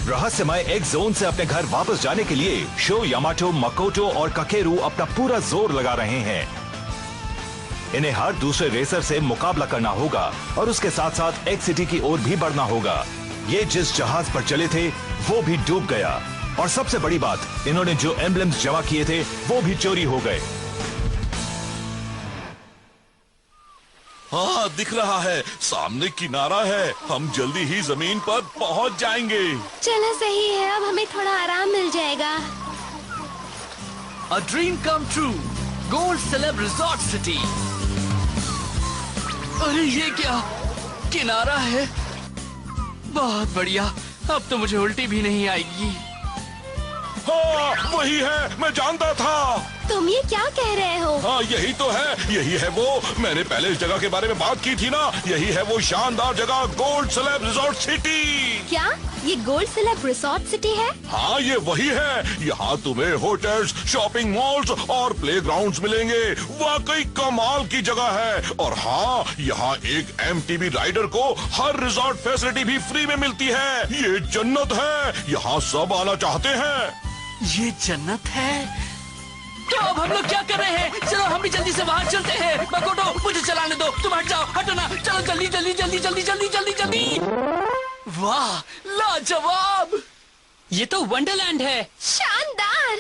रहस्यमय एक जोन से अपने घर वापस जाने के लिए शो, यामाटो, मकोटो और काकेरू अपना पूरा जोर लगा रहे हैं। इन्हें हर दूसरे रेसर से मुकाबला करना होगा और उसके साथ साथ एक सिटी की ओर भी बढ़ना होगा। ये जिस जहाज पर चले थे वो भी डूब गया और सबसे बड़ी बात, इन्होंने जो एम्ब्लेम्स जमा किए थे वो भी चोरी हो गए। हाँ, दिख रहा है, सामने किनारा है। हम जल्दी ही जमीन पर पहुंच जाएंगे। चलो सही है, अब हमें थोड़ा आराम मिल जाएगा। A dream come true, gold celeb resort city. अरे ये क्या, किनारा है? बहुत बढ़िया, अब तो मुझे उल्टी भी नहीं आएगी। हाँ, वही है, मैं जानता था। तुम ये क्या कह रहे हो? हाँ, यही तो है, यही है वो। मैंने पहले इस जगह के बारे में बात की थी ना। यही है वो शानदार जगह, गोल्ड सेलेब रिजॉर्ट सिटी। क्या ये गोल्ड सेलेब रिजॉर्ट सिटी है? हाँ, ये वही है। यहाँ तुम्हें होटल्स, शॉपिंग मॉल्स और प्लेग्राउंड्स मिलेंगे। वाकई कमाल की जगह है। और हाँ, यहाँ एक MTV राइडर को हर रिजॉर्ट फैसिलिटी भी फ्री में मिलती है। ये जन्नत है, यहाँ सब आना चाहते हैं। ये जन्नत है? तो अब हम लोग क्या कर रहे हैं? चलो हम भी जल्दी से वहाँ चलते हैं। मकोटो, मुझे चलाने दो। तुम हट जाओ, हटो ना। चलो जल्दी जल्दी जल्दी जल्दी जल्दी जल्दी जल्दी। वाह, लाजवाब! ये तो वंडरलैंड है। शानदार!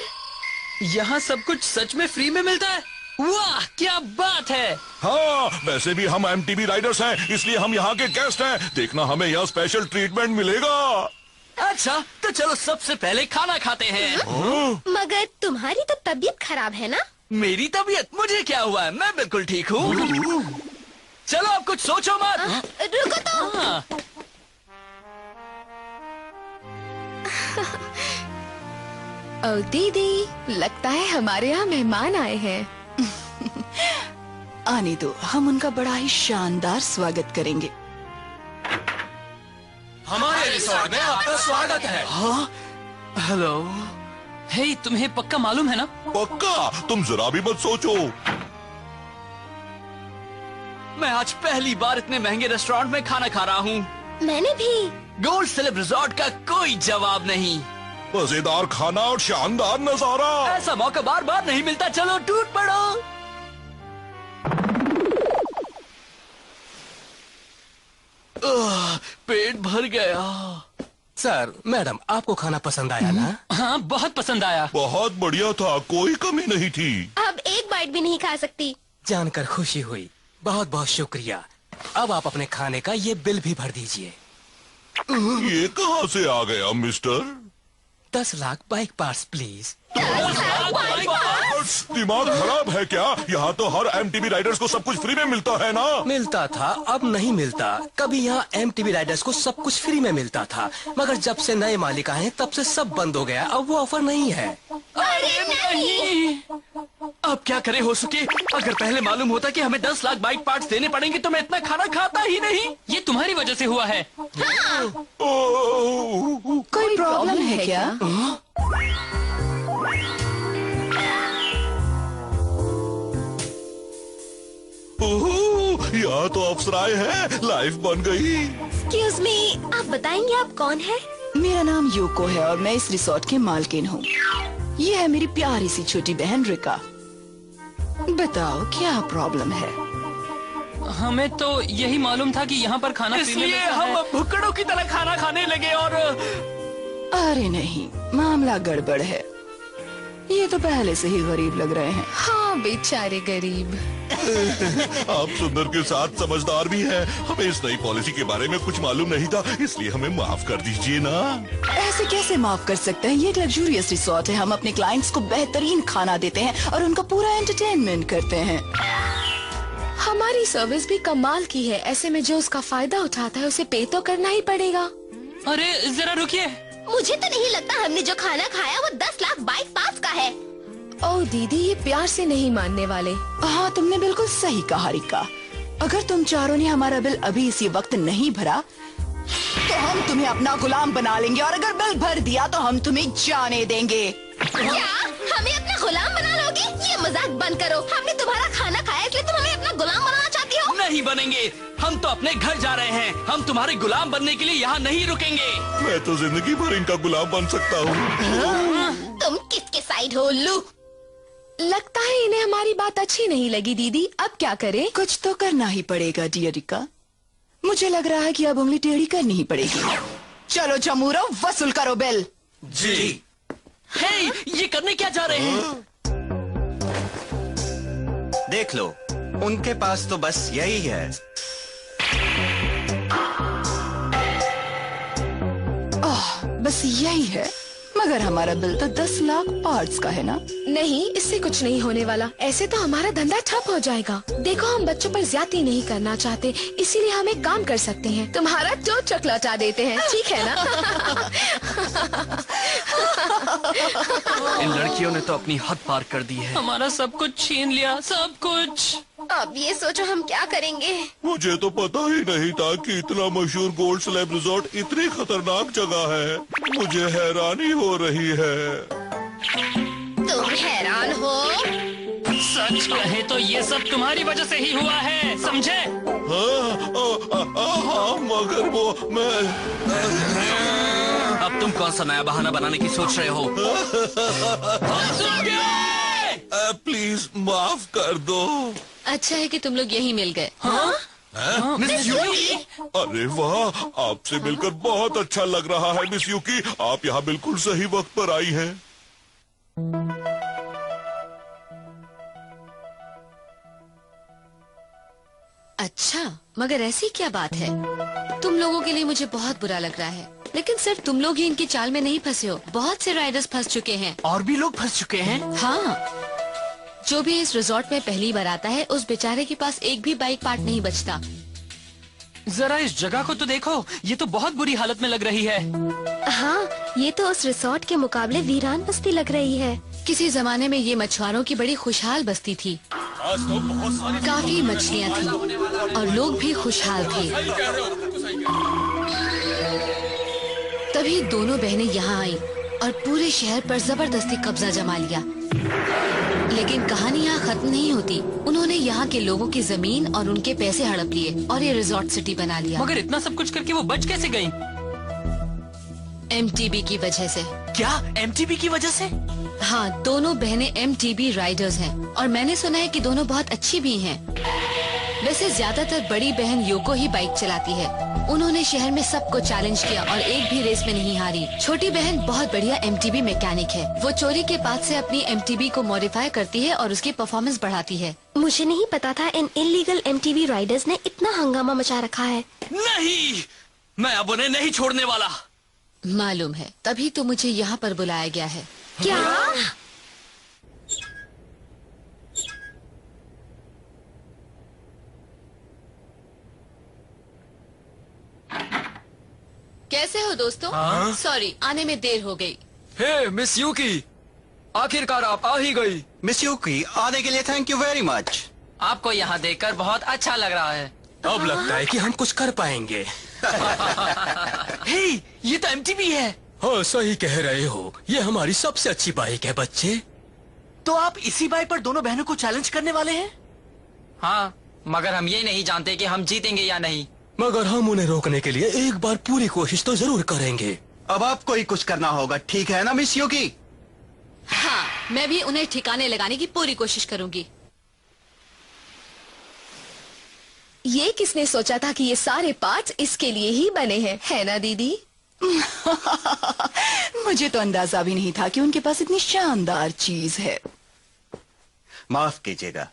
यहाँ सब कुछ सच में फ्री में मिलता है। वाह, क्या बात है! हाँ, वैसे भी हम MTV राइडर्स हैं, इसलिए हम यहाँ के गेस्ट हैं। देखना, हमें यहाँ स्पेशल ट्रीटमेंट मिलेगा। अच्छा, तो चलो सबसे पहले खाना खाते हैं। मगर तुम्हारी तो तबीयत खराब है ना? मेरी तबीयत? मुझे क्या हुआ है? मैं बिल्कुल ठीक हूँ। चलो अब कुछ सोचो मत। रुको तो। हाँ। ओ दीदी, लगता है हमारे यहाँ मेहमान आए हैं। आने दो, हम उनका बड़ा ही शानदार स्वागत करेंगे। हमारे रिसोर्ट में आपका स्वागत है। हाँ, हेलो। हे, तुम्हें पक्का मालूम है ना? पक्का? तुम जरा भी मत सोचो। मैं आज पहली बार इतने महंगे रेस्टोरेंट में खाना खा रहा हूँ। मैंने भी। गोल्ड सेलेब रिजॉर्ट का कोई जवाब नहीं। मजेदार खाना और शानदार नजारा। ऐसा मौका बार बार नहीं मिलता। चलो टूट पड़ो। पेट भर गया। सर, मैडम, आपको खाना पसंद आया ना? हाँ, बहुत पसंद आया। बहुत बढ़िया था, कोई कमी नहीं थी। अब एक बाइट भी नहीं खा सकती। जानकर खुशी हुई। बहुत बहुत शुक्रिया। अब आप अपने खाने का ये बिल भी भर दीजिए। ये कहाँ से आ गया mister? 10 lakh bike parts please. दिमाग खराब है क्या? यहाँ तो हर MTV राइडर्स को सब कुछ फ्री में मिलता है ना? मिलता था, अब नहीं मिलता। कभी यहाँ MTV राइडर्स को सब कुछ फ्री में मिलता था, मगर जब से नए मालिक आए तब से सब बंद हो गया। अब वो ऑफर नहीं है। अरे नहीं! अब क्या करे हो सके? अगर पहले मालूम होता कि हमें 10 लाख बाइक पार्ट्स देने पड़ेंगे तो मैं इतना खाना खाता ही नहीं। ये तुम्हारी वजह से हुआ है। कोई प्रॉब्लम है क्या? यहाँ तो अप्सराएं हैं, लाइफ बन गई। एक्सक्यूज मी, आप बताएंगे आप कौन है? मेरा नाम यूको है और मैं इस रिसोर्ट की मालकिन हूँ। ये है मेरी प्यारी सी छोटी बहन रिका। बताओ क्या प्रॉब्लम है? हमें तो यही मालूम था कि यहाँ पर खाना इसलिए हम भुक्कड़ों की तरह खाना खाने लगे। और अरे नहीं, मामला गड़बड़ है। ये तो पहले से ही गरीब लग रहे हैं। हाँ, बेचारे गरीब। आप सुंदर के साथ समझदार भी हैं। हमें इस नई पॉलिसी के बारे में कुछ मालूम नहीं था, इसलिए हमें माफ कर दीजिए ना। ऐसे कैसे माफ कर सकते हैं? ये एक लग्जूरियस रिसोर्ट है। हम अपने क्लाइंट्स को बेहतरीन खाना देते हैं और उनका पूरा एंटरटेनमेंट करते हैं। हमारी सर्विस भी कमाल की है। ऐसे में जो उसका फायदा उठाता है उसे पे तो करना ही पड़ेगा। अरे जरा रुकिए। मुझे तो नहीं लगता हमने जो खाना खाया वो 10 लाख बाइक पास का है। ओ दीदी, ये प्यार से नहीं मानने वाले। हाँ, तुमने बिल्कुल सही कहा रिका। अगर तुम चारों ने हमारा बिल अभी इसी वक्त नहीं भरा तो हम तुम्हें अपना गुलाम बना लेंगे, और अगर बिल भर दिया तो हम तुम्हें जाने देंगे। क्या हमें अपना गुलाम बना लोगी? ये मजाक बंद करो। हमने तुम्हारा खाना खाया इसलिए तुम हमें अपना गुलाम बनाना चाहती हो? नहीं बनेंगे। हम तो अपने घर जा रहे हैं। हम तुम्हारे गुलाम बनने के लिए यहाँ नहीं रुकेंगे। मैं तो जिंदगी भर इनका गुलाम बन सकता हूँ। तुम किसके साइड हो उल्लू? लगता है इन्हें हमारी बात अच्छी नहीं लगी दीदी। अब क्या करें? कुछ तो करना ही पड़ेगा डियरिका। मुझे लग रहा है कि अब उंगली टेढ़ी करनी ही पड़ेगी। चलो चमूरो, वसूल करो बिल। जी। हे, ये करने क्या जा रहे हैं? देख लो, उनके पास तो बस यही है। बस यही है, मगर हमारा बिल तो 10 लाख पार्ट्स का है ना। नहीं, इससे कुछ नहीं होने वाला। ऐसे तो हमारा धंधा ठप हो जाएगा। देखो, हम बच्चों पर ज्यादती नहीं करना चाहते, इसीलिए हम एक काम कर सकते हैं, तुम्हारा टोचक लौटा देते हैं, ठीक है ना? इन लड़कियों ने तो अपनी हद पार कर दी है। हमारा सब कुछ छीन लिया, सब कुछ। अब ये सोचो हम क्या करेंगे। मुझे तो पता ही नहीं था कि इतना मशहूर गोल्ड स्लैब रिजॉर्ट इतनी खतरनाक जगह है। मुझे हैरानी हो रही है। तुम हैरान हो? सच कहे तो ये सब तुम्हारी वजह से ही हुआ है, समझे? हाँ, मगर वो मैं। अब तुम कौन सा नया बहाना बनाने की सोच रहे हो? प्लीज माफ कर दो। अच्छा है कि तुम लोग यहीं मिल गए। मिस यूकी? अरे वाह, आपसे मिलकर बहुत अच्छा लग रहा है मिस यूकी। आप यहाँ बिल्कुल सही वक्त पर आई हैं। अच्छा, मगर ऐसी क्या बात है? तुम लोगों के लिए मुझे बहुत बुरा लग रहा है, लेकिन सिर्फ तुम लोग ही इनकी चाल में नहीं फंसे हो। बहुत से राइडर्स फंस चुके हैं। और भी लोग फंस चुके हैं? हाँ, जो भी इस रिजॉर्ट में पहली बार आता है, उस बेचारे के पास एक भी बाइक पार्ट नहीं बचता। जरा इस जगह को तो देखो, ये तो बहुत बुरी हालत में लग रही है। हाँ, ये तो उस रिसोर्ट के मुकाबले वीरान बस्ती लग रही है। किसी जमाने में ये मछुआरों की बड़ी खुशहाल बस्ती थी। काफी मछलियाँ थी और लोग भी खुशहाल थे। तभी दोनों बहनें यहाँ आईं और पूरे शहर पर जबरदस्ती कब्जा जमा लिया। लेकिन कहानी यहाँ खत्म नहीं होती। उन्होंने यहाँ के लोगों की जमीन और उनके पैसे हड़प लिए और ये रिजॉर्ट सिटी बना लिया। मगर इतना सब कुछ करके वो बच कैसे गयी? MTB की वजह से। क्या MTB की वजह से? हाँ, दोनों बहनें MTB राइडर्स हैं और मैंने सुना है कि दोनों बहुत अच्छी भी हैं। वैसे ज्यादातर बड़ी बहन योको ही बाइक चलाती है। उन्होंने शहर में सबको चैलेंज किया और एक भी रेस में नहीं हारी। छोटी बहन बहुत बढ़िया MTB मैकेनिक है। वो चोरी के बाद से अपनी MTB को मॉडिफाई करती है और उसकी परफॉर्मेंस बढ़ाती है। मुझे नहीं पता था इन इलीगल MTB राइडर्स ने इतना हंगामा मचा रखा है। नहीं, मैं अब उन्हें नहीं छोड़ने वाला। मालूम है, तभी तो मुझे यहाँ पर बुलाया गया है। क्या? कैसे हो दोस्तों? सॉरी, आने में देर हो गई। हे मिस यूकी, आखिरकार आप आ ही गई। मिस यूकी, आने के लिए थैंक यू वेरी मच। आपको यहाँ देखकर बहुत अच्छा लग रहा है। अब लगता है कि हम कुछ कर पाएंगे। हे, ये तो MTB है। हाँ, सही कह रहे हो, ये हमारी सबसे अच्छी बाइक है बच्चे। तो आप इसी बाइक पर दोनों बहनों को चैलेंज करने वाले हैं? हाँ, मगर हम ये नहीं जानते कि हम जीतेंगे या नहीं। मगर हम उन्हें रोकने के लिए एक बार पूरी कोशिश तो जरूर करेंगे। अब आपको ही कुछ करना होगा, ठीक है ना मिस यूकी? हाँ, मैं भी उन्हें ठिकाने लगाने की पूरी कोशिश करूंगी। ये किसने सोचा था कि ये सारे पार्ट्स इसके लिए ही बने हैं, है ना दीदी? मुझे तो अंदाजा भी नहीं था कि उनके पास इतनी शानदार चीज है। माफ कीजिएगा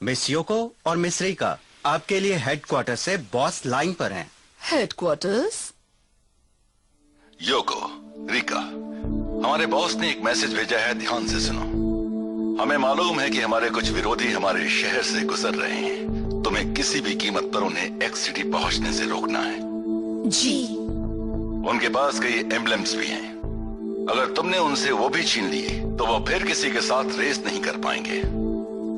मिस योको और मिस रिका, आपके लिए हेडक्वार्टर से बॉस लाइन पर हैं। हेडक्वार्टर्स? योको, रिका, हमारे बॉस ने एक मैसेज भेजा है, ध्यान से सुनो। हमें मालूम है कि हमारे कुछ विरोधी हमारे शहर से गुजर रहे हैं। तुम्हें किसी भी कीमत पर उन्हें एक्स सिटी पहुंचने से रोकना है। जी। उनके पास कई एम्बलम्स भी हैं। अगर तुमने उनसे वो भी छीन लिए तो वो फिर किसी के साथ रेस नहीं कर पाएंगे।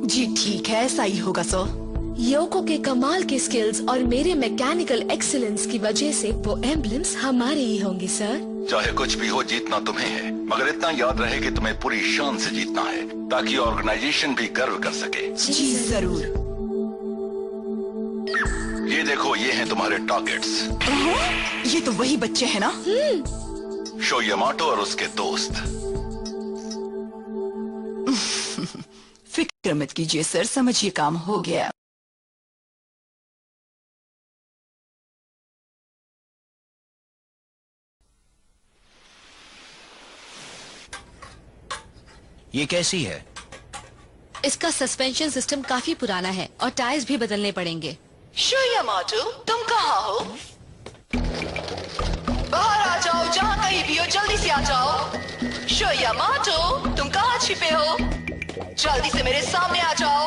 जी ठीक है, ऐसा ही होगा सर। योको के कमाल के स्किल्स और मेरे मैकेनिकल एक्सीलेंस की वजह से वो एम्बलम्स हमारे ही होंगे सर। चाहे कुछ भी हो, जीतना तुम्हें है, मगर इतना याद रहे कि तुम्हें पूरी शान से जीतना है ताकि ऑर्गेनाइजेशन भी गर्व कर सके। जी जरूर। तो ये हैं तुम्हारे टारगेट्स। ये तो वही बच्चे हैं ना? शो यामाटो और उसके दोस्त। फिक्र मत कीजिए सर, समझिए काम हो गया। ये कैसी है? इसका सस्पेंशन सिस्टम काफी पुराना है और टायर्स भी बदलने पड़ेंगे। शो यामाटो, तुम कहाँ हो? बाहर आ जाओ, जहाँ कहीं भी हो जल्दी से आ जाओ। शो यामाटो, तुम कहाँ छिपे हो? जल्दी से मेरे सामने आ जाओ।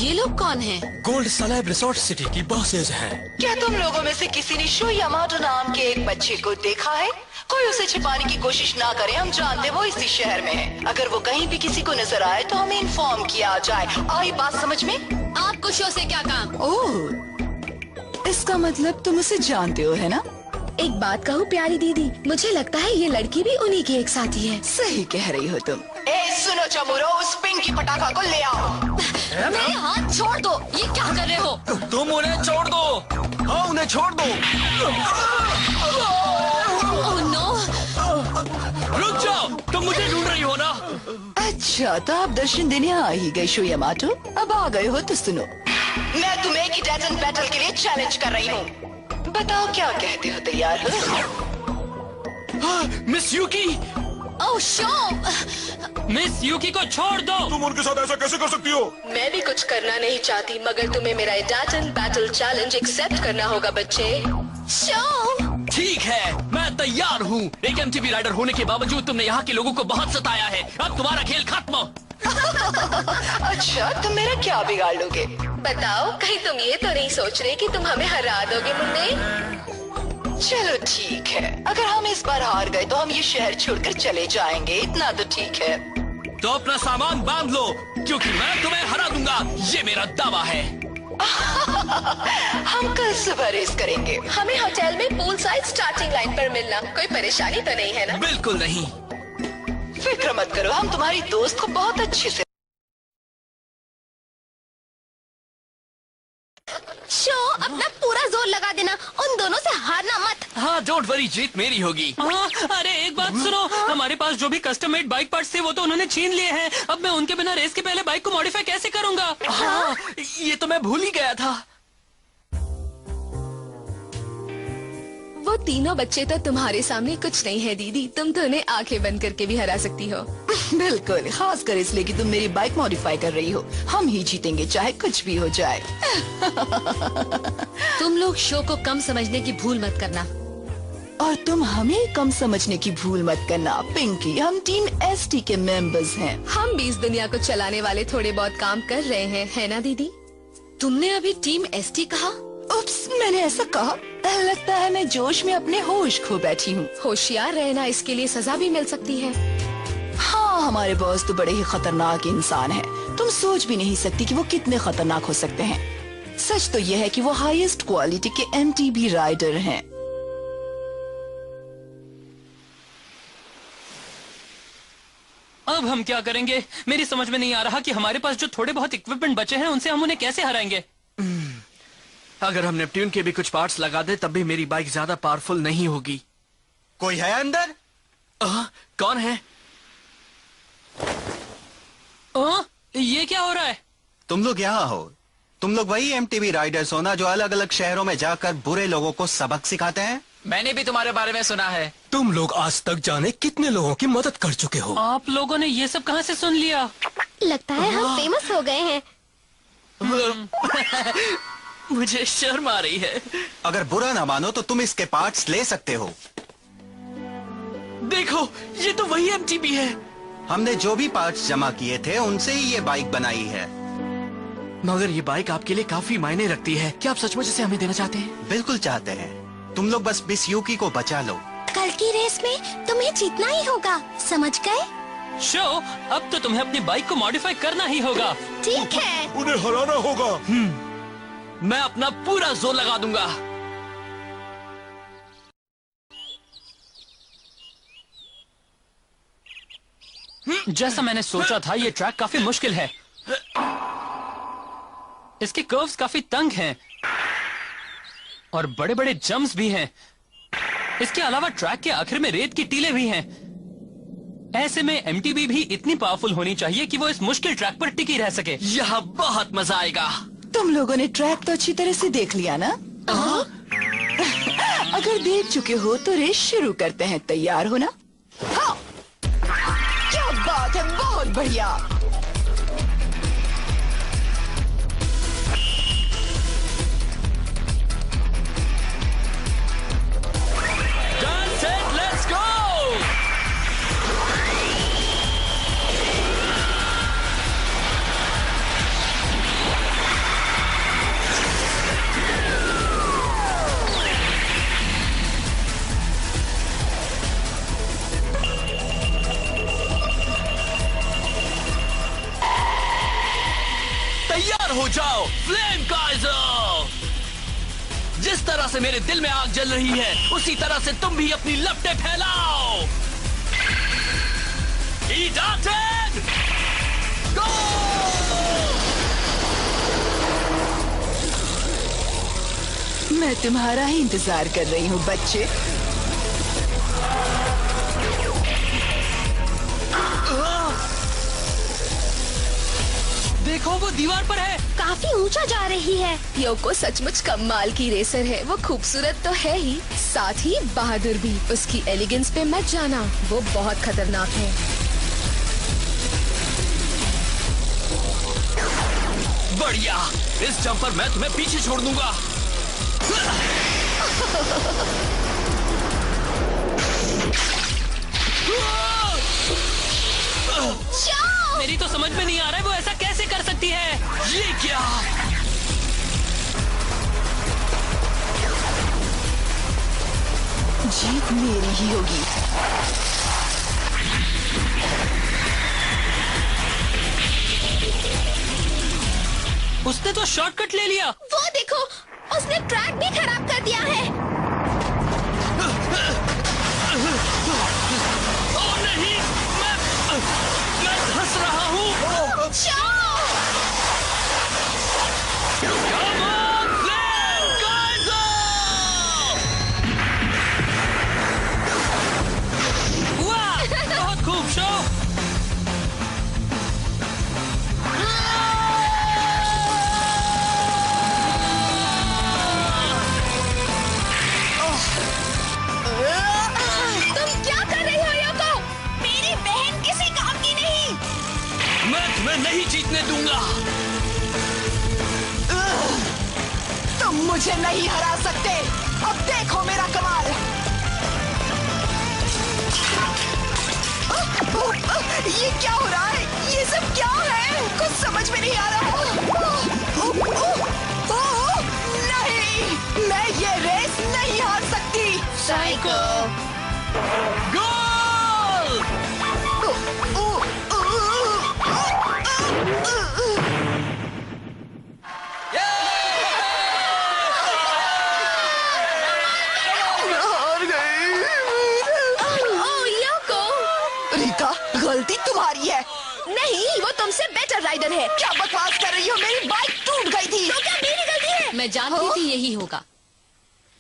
ये लोग कौन हैं? गोल्ड सलैब रिसोर्ट सिटी की बॉसेस हैं। क्या तुम लोगों में से किसी ने शो यामाटो नाम के एक बच्चे को देखा है? कोई उसे छिपाने की कोशिश ना करे, हम जानते वो इसी शहर में है। अगर वो कहीं भी किसी को नजर आए तो हमें इन्फॉर्म किया जाए। आई बात समझ में? आपको शो से क्या काम? ओह, इसका मतलब तुम उसे जानते हो, है ना? एक बात कहूँ प्यारी दीदी, मुझे लगता है ये लड़की भी उन्हीं की एक साथी है। सही कह रही हो तुम। ए सुनो चमुरो, उस पिंकी पटाखा को ले आओ। मेरे हाथ छोड़ दो, ये क्या कर रहे हो? तुम उन्हें छोड़ दो। हाँ, उन्हें छोड़ दो। Oh no! रुक जाओ, तुम मुझे ढूंढ रही हो ना? अच्छा, तो आप दर्शन देने आ ही गए शो यामाटो। अब आ गए हो तो सुनो, मैं तुम्हें एक टाइटन बैटल के लिए चैलेंज कर रही हूँ। बताओ क्या कहते हो, तैयार हो? मिस यूकी! ओह शो! मिस यूकी को छोड़ दो। तुम उनके साथ ऐसा कैसे कर सकती हो? मैं भी कुछ करना नहीं चाहती, मगर तुम्हें मेरा टाइटन बैटल चैलेंज एक्सेप्ट करना होगा बच्चे। शो! ठीक है, मैं तैयार हूँ। एक एमटीवी राइडर होने के बावजूद तुमने यहाँ के लोगों को बहुत सताया है। अब तुम्हारा खेल खत्म। अच्छा, तुम मेरा क्या बिगाड़ लोगे? बताओ, कहीं तुम ये तो नहीं सोच रहे कि तुम हमें हरा दोगे मुन्ने? चलो ठीक है, अगर हम इस बार हार गए तो हम ये शहर छोड़कर चले जाएंगे, इतना तो ठीक है। तो अपना सामान बांध लो, क्योंकि मैं तुम्हें हरा दूंगा, ये मेरा दावा है। हम कल सुबह रेस करेंगे। हमें होटल में पूल साइड स्टार्टिंग लाइन पर मिलना, कोई परेशानी तो नहीं है ना? बिल्कुल नहीं। फिक्र मत करो, हम तुम्हारी दोस्त को बहुत अच्छे से। शो, अपना पूरा जोर लगा देना, उन दोनों से हारना मत। हाँ, डोंट वरी, जीत मेरी होगी। हाँ, अरे एक बात सुनो, हमारे पास जो भी कस्टम मेड बाइक पार्ट्स थे वो तो उन्होंने छीन लिए हैं। अब मैं उनके बिना रेस के पहले बाइक को मॉडिफाई कैसे करूंगा? हाँ, ये तो मैं भूल ही गया था। वो तीनों बच्चे तो तुम्हारे सामने कुछ नहीं है दीदी, तुम तो उन्हें आंखें बंद करके भी हरा सकती हो। बिल्कुल, खासकर इसलिए कि तुम मेरी बाइक मॉडिफाई कर रही हो। हम ही जीतेंगे चाहे कुछ भी हो जाए। तुम लोग शो को कम समझने की भूल मत करना। और तुम हमें कम समझने की भूल मत करना। पिंकी, हम टीम एसटी के मेंबर्स हैं। हम भी इस दुनिया को चलाने वाले थोड़े बहुत काम कर रहे हैं, है ना दीदी? तुमने अभी टीम एसटी कहा? उप्स, मैंने ऐसा कहा? लगता है मैं जोश में अपने होश खो बैठी हूँ। होशियार रहना, इसके लिए सजा भी मिल सकती है। हाँ, हमारे बॉस तो बड़े ही खतरनाक इंसान हैं। तुम सोच भी नहीं सकती कि वो कितने खतरनाक हो सकते हैं। सच तो यह है कि वो हाईएस्ट क्वालिटी के एमटीबी राइडर हैं। अब हम क्या करेंगे? मेरी समझ में नहीं आ रहा कि हमारे पास जो थोड़े बहुत इक्विपमेंट बचे हैं उनसे हम उन्हें कैसे हराएंगे। अगर हम नेपट्यून के भी कुछ पार्ट्स लगा दे तब भी मेरी बाइक ज्यादा पावरफुल नहीं होगी। कोई है अंदर? कौन है? ये क्या हो रहा है? तुम लोग यहाँ हो। तुम लोग वही एमटीवी राइडर्स हो ना जो अलग अलग शहरों में जाकर बुरे लोगों को सबक सिखाते हैं? मैंने भी तुम्हारे बारे में सुना है। तुम लोग आज तक जाने कितने लोगों की मदद कर चुके हो। आप लोगों ने ये सब कहाँ से सुन लिया? लगता है हम फेमस हो गए हैं। मुझे शर्म आ रही है। अगर बुरा ना मानो तो तुम इसके पार्ट्स ले सकते हो। देखो, ये तो वही एमटीबी है। हमने जो भी पार्ट्स जमा किए थे उनसे ही ये बाइक बनाई है। मगर ये बाइक आपके लिए काफी मायने रखती है। क्या आप सचमुच इसे हमें देना चाहते हैं? बिल्कुल चाहते हैं। तुम लोग बस मिस यूकी को बचा लो। कल की रेस में तुम्हें जीतना ही होगा, समझ गए? शो, अब तो तुम्हें अपनी बाइक को मॉडिफाई करना ही होगा। ठीक है। उन्हें हराना होगा। मैं अपना पूरा जोर लगा दूंगा। जैसा मैंने सोचा था, ये ट्रैक काफी मुश्किल है। इसके कर्व्स काफी तंग हैं। और बड़े बड़े जंप्स भी हैं। इसके अलावा ट्रैक के आखिर में रेत की टीले भी हैं। ऐसे में एमटीबी भी इतनी पावरफुल होनी चाहिए कि वो इस मुश्किल ट्रैक पर टिकी रह सके। यहाँ बहुत मजा आएगा। तुम लोगों ने ट्रैक तो अच्छी तरह से देख लिया ना? अगर देख चुके हो तो रेस शुरू करते हैं। तैयार हो ना? हाँ। क्या बात है, बहुत बढ़िया। तैयार हो जाओ फ्लेम काइजर। जिस तरह से मेरे दिल में आग जल रही है उसी तरह से तुम भी अपनी लपटें फैलाओ। Edaten! Go! मैं तुम्हारा ही इंतजार कर रही हूँ बच्चे। देखो वो दीवार पर है। काफी ऊंचा जा रही है। योको सचमुच कमाल की रेसर है। वो खूबसूरत तो है ही, साथ ही बहादुर भी। उसकी एलिगेंस पे मत जाना, वो बहुत खतरनाक है। बढ़िया, इस जंप पर मैं तुम्हें पीछे छोड़ दूंगा। मेरी तो समझ में नहीं आ रहा है वो ऐसा कैसे कर सकती है। ये क्या? जीत मेरी ही होगी। उसने तो शॉर्टकट ले लिया। वो देखो, उसने ट्रैक भी खराब कर दिया है। ओ नहीं, मैं धंस रहा हूँ। Come on, Flame Geyser! वाह, बहुत खूब शो। तुम क्या कर रही हो योको? मेरी बहन किसी काम की नहीं। मैं तुम्हें नहीं जीतने दूंगा। तुम मुझे नहीं हरा सकते। अब देखो मेरा कमाल। ये क्या हो रहा है? ये सब क्या है? कुछ समझ में नहीं आ रहा। नहीं, मैं ये रेस नहीं हार सकती। साइको। गोल! रीता, गलती तुम्हारी है। नहीं, वो तुमसे बेटर राइडर है। क्या बकवास कर रही हो? मेरी बाइक टूट गई थी। तो क्या मेरी गलती है? मैं जानती थी यही होगा।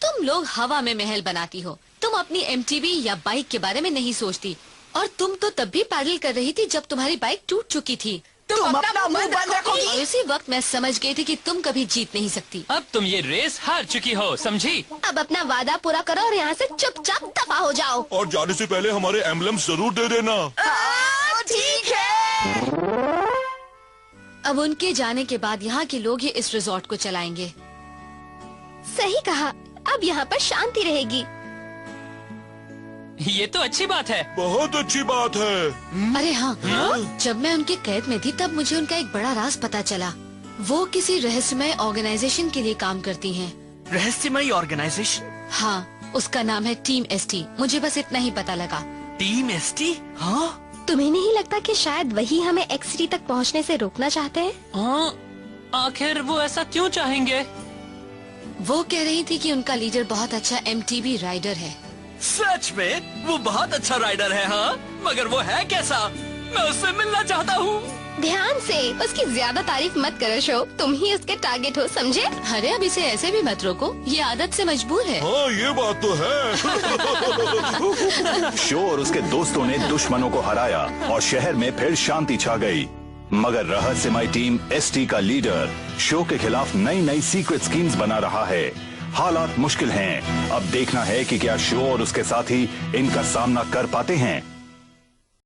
तुम लोग हवा में महल बनाती हो। तुम अपनी एमटीबी या बाइक के बारे में नहीं सोचती। और तुम तो तब भी पैडल कर रही थी जब तुम्हारी बाइक टूट चुकी थी। तुम अपना मुंह बंद रखोगी। और उसी वक्त मैं समझ गई थी कि तुम कभी जीत नहीं सकती। अब तुम ये रेस हार चुकी हो, समझी? अब अपना वादा पूरा करो और यहाँ से चुपचाप दफा हो जाओ। और जाने से पहले हमारे एम्बलम्स जरूर दे देना। ठीक है। अब उनके जाने के बाद यहाँ के लोग ही इस रिजॉर्ट को चलाएंगे। सही कहा, अब यहाँ पर शांति रहेगी। ये तो अच्छी बात है। बहुत अच्छी बात है। अरे हाँ, जब मैं उनके कैद में थी तब मुझे उनका एक बड़ा राज पता चला। वो किसी रहस्यमय ऑर्गेनाइजेशन के लिए काम करती हैं। रहस्यमयी ऑर्गेनाइजेशन? हाँ, उसका नाम है टीम एसटी। मुझे बस इतना ही पता लगा। Team ST? हाँ? तुम्हें नहीं लगता कि शायद वही हमें एक्स सिटी तक पहुँचने से रोकना चाहते हैं? हाँ, आखिर वो ऐसा क्यों चाहेंगे? वो कह रही थी कि उनका लीडर बहुत अच्छा एमटीबी राइडर है। सच में? वो बहुत अच्छा राइडर है। हाँ, मगर वो है कैसा? मैं उससे मिलना चाहता हूँ। ध्यान से। उसकी ज्यादा तारीफ मत करो शो, तुम ही उसके टारगेट हो, समझे? अरे अब इसे ऐसे भी मत रोको, ये आदत से मजबूर है। हाँ ये बात तो है। शो और उसके दोस्तों ने दुश्मनों को हराया और शहर में फिर शांति छा गई। मगर रहस्यमय टीम एसटी का लीडर शो के खिलाफ नई नई सीक्रेट स्कीम्स बना रहा है। हालात मुश्किल हैं। अब देखना है कि क्या शो और उसके साथी इनका सामना कर पाते हैं।